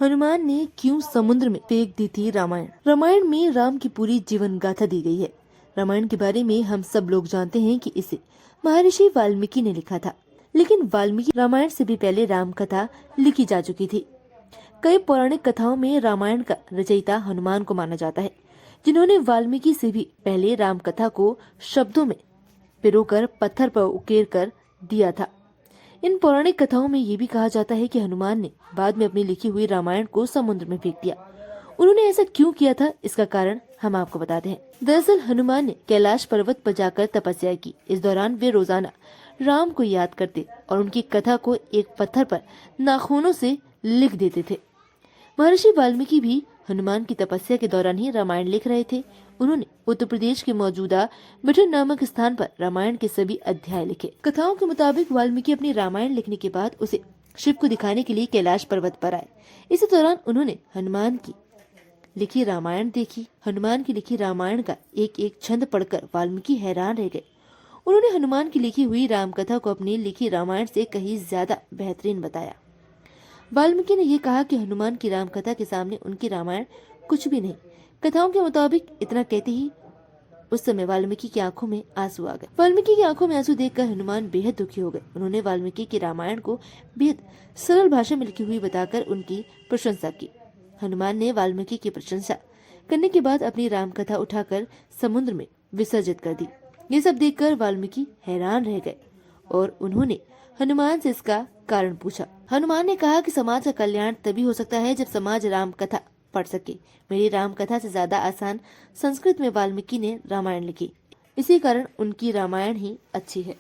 हनुमान ने क्यों समुद्र में फेंक दी थी रामायण। रामायण में राम की पूरी जीवन गाथा दी गई है। रामायण के बारे में हम सब लोग जानते हैं कि इसे महर्षि वाल्मीकि ने लिखा था, लेकिन वाल्मीकि रामायण से भी पहले राम कथा लिखी जा चुकी थी। कई पौराणिक कथाओं में रामायण का रचयिता हनुमान को माना जाता है, जिन्होंने वाल्मीकि से भी पहले राम कथा को शब्दों में पिरोकर पत्थर पर उकेर कर दिया था। इन पौराणिक कथाओं में ये भी कहा जाता है कि हनुमान ने बाद में अपनी लिखी हुई रामायण को समुद्र में फेंक दिया। उन्होंने ऐसा क्यों किया था, इसका कारण हम आपको बताते हैं। दरअसल हनुमान ने कैलाश पर्वत पर जाकर तपस्या की। इस दौरान वे रोजाना राम को याद करते और उनकी कथा को एक पत्थर पर नाखूनों से लिख देते थे। महर्षि वाल्मीकि भी हनुमान की तपस्या के दौरान ही रामायण लिख रहे थे। उन्होंने उत्तर प्रदेश के मौजूदा बिठूर नामक स्थान पर रामायण के सभी अध्याय लिखे। कथाओं के मुताबिक वाल्मीकि अपनी रामायण लिखने के बाद उसे शिव को दिखाने के लिए कैलाश पर्वत पर आए। इसी दौरान उन्होंने हनुमान की लिखी रामायण देखी। हनुमान की लिखी रामायण का एक एक छंद पढ़कर वाल्मीकि हैरान रह गए। उन्होंने हनुमान की लिखी हुई रामकथा को अपनी लिखी रामायण से कहीं ज्यादा बेहतरीन बताया। वाल्मीकि ने यह कहा कि हनुमान की रामकथा के सामने उनकी रामायण कुछ भी नहीं। कथाओं के मुताबिक इतना कहते ही उस समय वाल्मीकि की आंखों में आंसू आ गए। वाल्मीकि की आंखों में आंसू देखकर हनुमान बेहद दुखी हो गए। उन्होंने वाल्मीकि की रामायण को बेहद सरल भाषा में लिखी हुई बताकर उनकी प्रशंसा की। हनुमान ने वाल्मीकि की प्रशंसा करने के बाद अपनी रामकथा उठाकर समुद्र में विसर्जित कर दी। ये सब देखकर वाल्मीकि हैरान रह गए और उन्होंने हनुमान से इसका कारण पूछा। हनुमान ने कहा कि समाज का कल्याण तभी हो सकता है जब समाज राम कथा पढ़ सके। मेरी राम कथा से ज्यादा आसान संस्कृत में वाल्मीकि ने रामायण लिखी, इसी कारण उनकी रामायण ही अच्छी है।